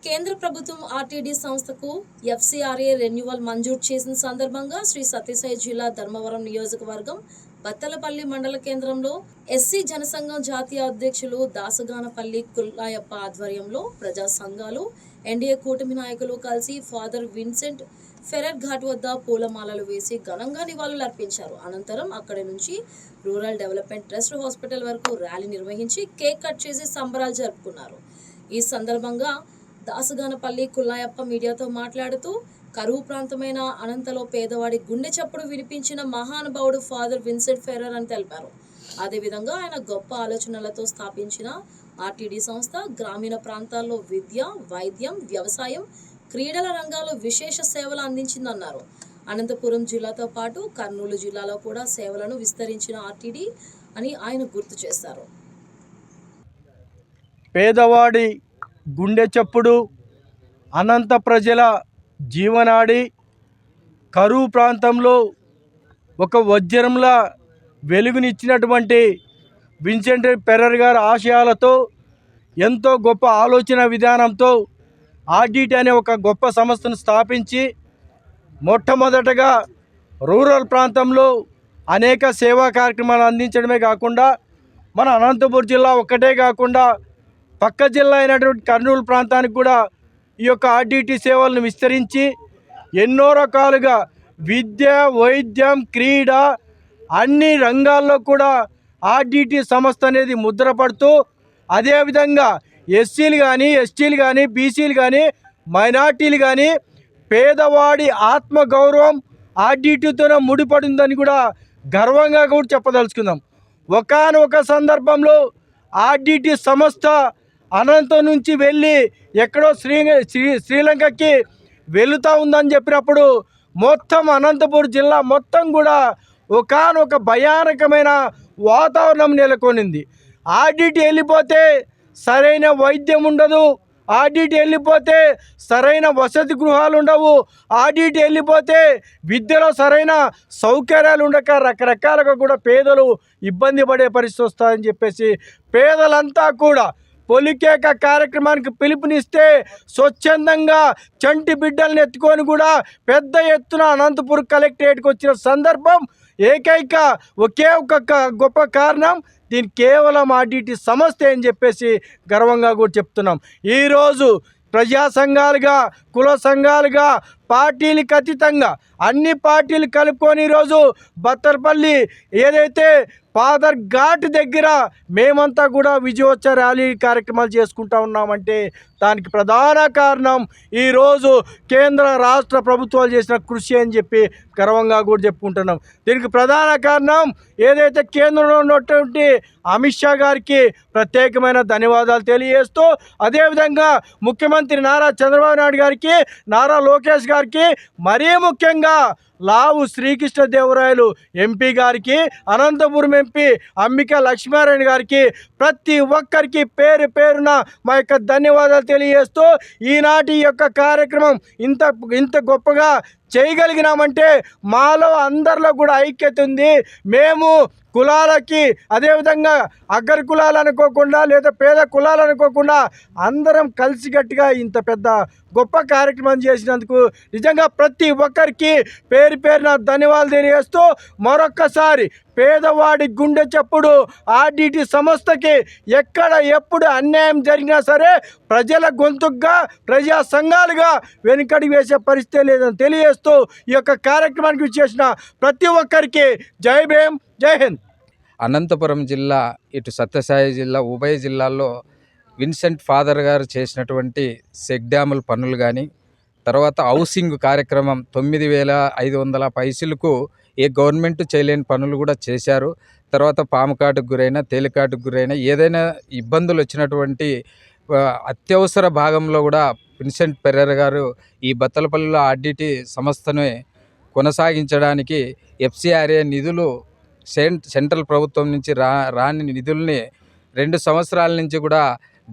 కేంద్ర ప్రభుత్వం ఆర్టీడీ సంస్థకు ఎఫ్సిఆర్ఏ రెన్యువల్ మంజూరు చేసిన సందర్భంగా శ్రీ సత్యసాయి జిల్లా ధర్మవరం నియోజకవర్గం బత్తలపల్లి మండల కేంద్రంలో ఎస్సీ జనసంఘం జాతీయ అధ్యక్షులు దాసగానపల్లి కుల్లాయప్ప ఆధ్వర్యంలో ప్రజా సంఘాలు ఎన్డీఏ కూటమి నాయకులు కలిసి ఫాదర్ విన్సెంట్ ఫెరర్ ఘాట్ వద్ద పూలమాలలు వేసి ఘనంగా నివాళులు అర్పించారు. అనంతరం అక్కడి నుంచి రూరల్ డెవలప్మెంట్ ట్రస్ట్ హాస్పిటల్ వరకు ర్యాలీ నిర్వహించి కేక్ కట్ చేసి సంబరాలు జరుపుకున్నారు. ఈ సందర్భంగా దాసగానపల్లి కుల్లాయప్ప మీడియాతో మాట్లాడుతూ కరువు ప్రాంతమైన అనంతలో పేదవాడి గుండె చప్పుడు వినిపించిన మహానుభావుడు ఫాదర్ విన్సెంట్ ఫెరర్ అని తెలిపారు. అదేవిధంగా ఆయన గొప్ప ఆలోచనలతో స్థాపించిన ఆర్టీడీ సంస్థ గ్రామీణ ప్రాంతాల్లో విద్య, వైద్యం, వ్యవసాయం, క్రీడల రంగాల్లో విశేష సేవలు అందించిందన్నారు. అనంతపురం జిల్లాతో పాటు కర్నూలు జిల్లాలో కూడా సేవలను విస్తరించిన ఆర్టీడీ అని ఆయన గుర్తు చేశారు. పేదవాడి గుండె చప్పుడు, అనంత ప్రజల జీవనాడి, కరువు ప్రాంతంలో ఒక వజ్రంలా వెలుగునిచ్చినటువంటి విన్సెంట్ ఫెరర్ గారి ఆశయాలతో ఎంతో గొప్ప ఆలోచన విధానంతో ఆర్టీడీ అనే ఒక గొప్ప సంస్థను స్థాపించి మొట్టమొదటగా రూరల్ ప్రాంతంలో అనేక సేవా కార్యక్రమాలు అందించడమే కాకుండా మన అనంతపురం జిల్లా ఒక్కటే కాకుండా పక్క జిల్లా అయినటువంటి కర్నూలు ప్రాంతానికి కూడా ఈ యొక్క ఆర్టీడీ సేవలను విస్తరించి ఎన్నో రకాలుగా విద్య, వైద్యం, క్రీడ అన్ని రంగాల్లో కూడా ఆర్టీడీ సంస్థ అనేది ముద్రపడుతూ అదేవిధంగా ఎస్సీలు కానీ, ఎస్టీలు కానీ, బీసీలు కానీ, మైనార్టీలు కానీ పేదవాడి ఆత్మగౌరవం ఆర్టీడీతోనే ముడిపడిందని కూడా గర్వంగా కూడా చెప్పదలుచుకుందాం. ఒకానొక సందర్భంలో ఆర్టీడీ సంస్థ అనంతం నుంచి వెళ్ళి ఎక్కడో శ్రీలంకకి వెళుతూ ఉందని చెప్పినప్పుడు మొత్తం అనంతపురం జిల్లా మొత్తం కూడా ఒకానొక భయానకమైన వాతావరణం నెలకొనింది. ఆర్టీడీ వెళ్ళిపోతే సరైన వైద్యం ఉండదు, ఆర్టీడీ వెళ్ళిపోతే సరైన వసతి గృహాలు ఉండవు, ఆర్టీడీ వెళ్ళిపోతే విద్యలో సరైన సౌకర్యాలు ఉండక రకరకాలుగా కూడా పేదలు ఇబ్బంది పడే పరిస్థితి వస్తుందని చెప్పేసి పేదలంతా కూడా పొలికేక కార్యక్రమానికి పిలుపునిస్తే స్వచ్ఛందంగా చంటి బిడ్డలను ఎత్తుకొని కూడా పెద్ద ఎత్తున అనంతపురం కలెక్టరేట్కి వచ్చిన సందర్భం ఏకైక ఒకే ఒక గొప్ప కారణం దీని కేవలం ఆర్టీడీ సంస్థ అని చెప్పేసి గర్వంగా కూడా చెప్తున్నాం. ఈరోజు ప్రజా సంఘాలుగా, కుల సంఘాలుగా, పార్టీలకు అతీతంగా అన్ని పార్టీలు కలుపుకొని ఈరోజు బత్తలపల్లి ఏదైతే ఫాదర్ ఘాట్ దగ్గర మేమంతా కూడా విజయోత్సవ ర్యాలీ కార్యక్రమాలు చేసుకుంటా ఉన్నామంటే దానికి ప్రధాన కారణం ఈరోజు కేంద్ర రాష్ట్ర ప్రభుత్వాలు చేసిన కృషి అని చెప్పి గర్వంగా కూడా చెప్పుకుంటున్నాం. దీనికి ప్రధాన కారణం ఏదైతే కేంద్రంలో ఉన్నటువంటి అమిత్ షా గారికి ప్రత్యేకమైన ధన్యవాదాలు తెలియజేస్తూ అదేవిధంగా ముఖ్యమంత్రి నారా చంద్రబాబు నాయుడు గారికి, నారా లోకేష్ గారికి, మరీ ముఖ్యంగా లావు శ్రీకృష్ణదేవరాయలు ఎంపీ గారికి, అనంతపురం ఎంపీ అంబికా లక్ష్మీనారాయణ గారికి ప్రతి ఒక్కరికి పేరు పేరున మా యొక్క ధన్యవాదాలు తెలియజేస్తూ ఈనాటి యొక్క కార్యక్రమం ఇంత గొప్పగా చేయగలిగినామంటే మాలో అందరిలో కూడా ఐక్యత ఉంది. మేము కులాలకి అదేవిధంగా అగ్ర కులాలు అనుకోకుండా లేదా పేద కులాలు అనుకోకుండా అందరం కలిసికట్టుగా ఇంత పెద్ద గొప్ప కార్యక్రమం చేసినందుకు నిజంగా ప్రతి ఒక్కరికి పేరు పేరున ధన్యవాదాలు తెలియజేస్తూ మరొక్కసారి పేదవాడి గుండె చప్పుడు ఆర్టీడీ సంస్థకి ఎక్కడ ఎప్పుడు అన్యాయం జరిగినా సరే ప్రజల గొంతుగా, ప్రజా సంఘాలుగా వెనుకడి వేసే పరిస్థితి లేదని తెలియజేస్తూ ఈ యొక్క కార్యక్రమానికి చేసిన ప్రతి ఒక్కరికి జై భీమ్, జై హింద్. అనంతపురం జిల్లా, ఇటు సత్యసాయి జిల్లా, ఉభయ జిల్లాల్లో విన్సెంట్ ఫాదర్ గారు చేసినటువంటి చెక్ డ్యాముల పనులు కానీ, తర్వాత హౌసింగ్ కార్యక్రమం 9,500 పైసలకు ఏ గవర్నమెంట్ చేయలేని పనులు కూడా చేశారు. తర్వాత పాము కాటుకు గురైన, తేలికాటుకు గురైన ఏదైనా ఇబ్బందులు వచ్చినటువంటి అత్యవసర భాగంలో కూడా విన్సెంట్ ఫెరర్ గారు ఈ బత్తలపల్లిలో ఆర్టీడీ సంస్థను కొనసాగించడానికి ఎఫ్సిఆర్ఏ నిధులు సెంట్రల్ ప్రభుత్వం నుంచి రాని నిధుల్ని 2 సంవత్సరాల నుంచి కూడా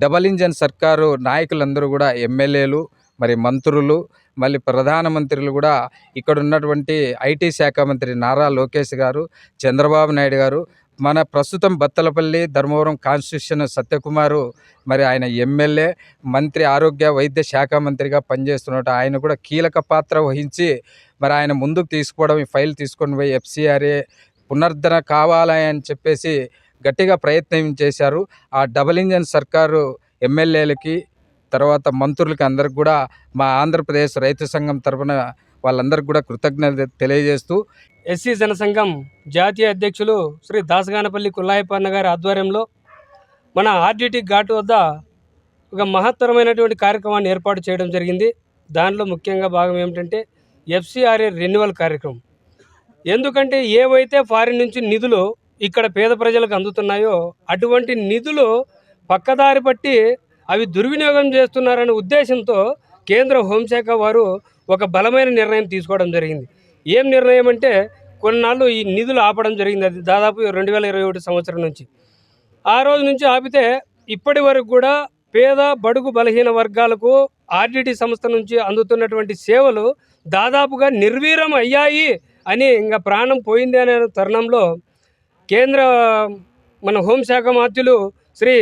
డబల్ ఇంజన్ సర్కారు నాయకులందరూ కూడా ఎమ్మెల్యేలు, మరి మంత్రులు, మళ్ళీ ప్రధానమంత్రులు కూడా ఇక్కడ ఉన్నటువంటి ఐటీ శాఖ మంత్రి నారా లోకేష్ గారు, చంద్రబాబు నాయుడు గారు, మన ప్రస్తుతం బత్తలపల్లి ధర్మవరం కాన్స్టిట్యూషన్ సత్యకుమారు మరి ఆయన ఎమ్మెల్యే మంత్రి ఆరోగ్య వైద్య శాఖ మంత్రిగా పనిచేస్తున్నట్టు ఆయన కూడా కీలక పాత్ర వహించి మరి ఆయన ముందుకు తీసుకోవడం ఈ ఫైల్ తీసుకొని పోయి FCRA పునరుద్ధరణ కావాలి అని చెప్పేసి గట్టిగా ప్రయత్నం చేశారు. ఆ డబుల్ ఇంజన్ సర్కారు ఎమ్మెల్యేలకి తర్వాత మంత్రులకి అందరికి కూడా మా ఆంధ్రప్రదేశ్ రైతు సంఘం తరఫున వాళ్ళందరికీ కూడా కృతజ్ఞత తెలియజేస్తూ ఎస్సీ జనసంఘం జాతీయ అధ్యక్షులు శ్రీ దాసగానపల్లి కుల్లాయపన్న గారి ఆధ్వర్యంలో మన RDT ఘాట్ వద్ద ఒక మహత్తరమైనటువంటి కార్యక్రమాన్ని ఏర్పాటు చేయడం జరిగింది. దానిలో ముఖ్యంగా భాగం ఏమిటంటే FCRA రెన్యువల్ కార్యక్రమం. ఎందుకంటే ఏవైతే ఫారిన్ నుంచి నిధులు ఇక్కడ పేద ప్రజలకు అందుతున్నాయో అటువంటి నిధులు పక్కదారి పట్టి అవి దుర్వినియోగం చేస్తున్నారనే ఉద్దేశంతో కేంద్ర హోంశాఖ వారు ఒక బలమైన నిర్ణయం తీసుకోవడం జరిగింది. ఏం నిర్ణయం అంటే కొన్నాళ్ళు ఈ నిధులు ఆపడం జరిగింది. అది దాదాపు 2021 సంవత్సరం నుంచి. ఆ రోజు నుంచి ఆపితే ఇప్పటి వరకు కూడా పేద బడుగు బలహీన వర్గాలకు RDT సంస్థ నుంచి అందుతున్నటువంటి సేవలు దాదాపుగా నిర్వీర్యం అయ్యాయి అని ఇంకా ప్రాణం పోయింది అనే తరుణంలో కేంద్ర మన హోంశాఖ మంత్రులు శ్రీ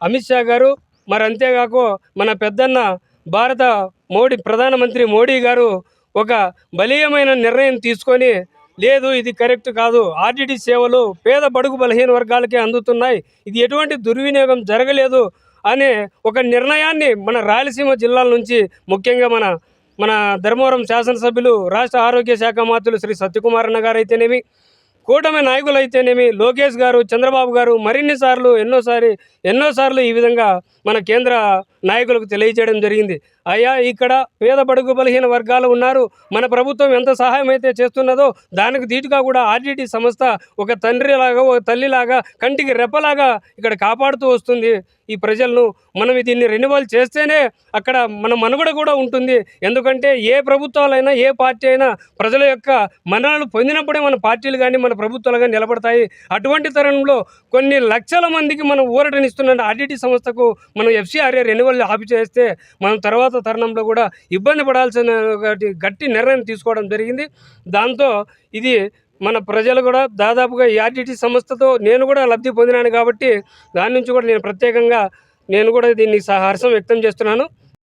అమిత్ షా గారు మరి అంతేకాక మన పెద్దన్న భారత ప్రధానమంత్రి మోడీ గారు ఒక బలీయమైన నిర్ణయం తీసుకొని లేదు ఇది కరెక్ట్ కాదు, RDT సేవలు పేద బడుగు బలహీన వర్గాలకే అందుతున్నాయి, ఇది ఎటువంటి దుర్వినియోగం జరగలేదు అనే ఒక నిర్ణయాన్ని మన రాయలసీమ జిల్లాల నుంచి ముఖ్యంగా మన ధర్మవరం శాసనసభ్యులు రాష్ట్ర ఆరోగ్య శాఖ మంత్రులు శ్రీ సత్యకుమార్ అన్న గారు అయితేనేమి, కూటమి నాయకులు అయితేనేమి, లోకేష్ గారు, చంద్రబాబు గారు ఎన్నోసార్లు ఈ విధంగా మన కేంద్ర నాయకులకు తెలియజేయడం జరిగింది. అయ్యా ఇక్కడ పేద బడుగు బలహీన వర్గాలు ఉన్నారు, మన ప్రభుత్వం ఎంత సహాయం అయితే చేస్తున్నదో దానికి దీటుగా కూడా RDT సంస్థ ఒక తండ్రిలాగా ఒక తల్లిలాగా కంటికి రెప్పలాగా ఇక్కడ కాపాడుతూ వస్తుంది ఈ ప్రజలను. మనం దీన్ని రెన్యువల్ చేస్తేనే అక్కడ మన మనుగడ కూడా ఉంటుంది. ఎందుకంటే ఏ ప్రభుత్వాలైనా ఏ పార్టీ అయినా ప్రజల యొక్క మన్ననలు పొందినప్పుడే మన పార్టీలు కానీ మన ప్రభుత్వాలు కానీ నిలబడతాయి. అటువంటి తరుణంలో కొన్ని లక్షల మందికి మనం ఊరటనిస్తున్న RDT సంస్థకు మనం FCRA రెన్యువల్ ఆపి చేస్తే మనం తర్వాత తరుణంలో కూడా ఇబ్బంది పడాల్సిన గట్టి నిర్ణయం తీసుకోవడం జరిగింది. దాంతో ఇది మన ప్రజలు కూడా దాదాపుగా ఈ RDT సంస్థతో నేను కూడా లబ్ధి పొందినాను కాబట్టి దాని నుంచి కూడా నేను ప్రత్యేకంగా దీన్ని హర్షం వ్యక్తం చేస్తున్నాను.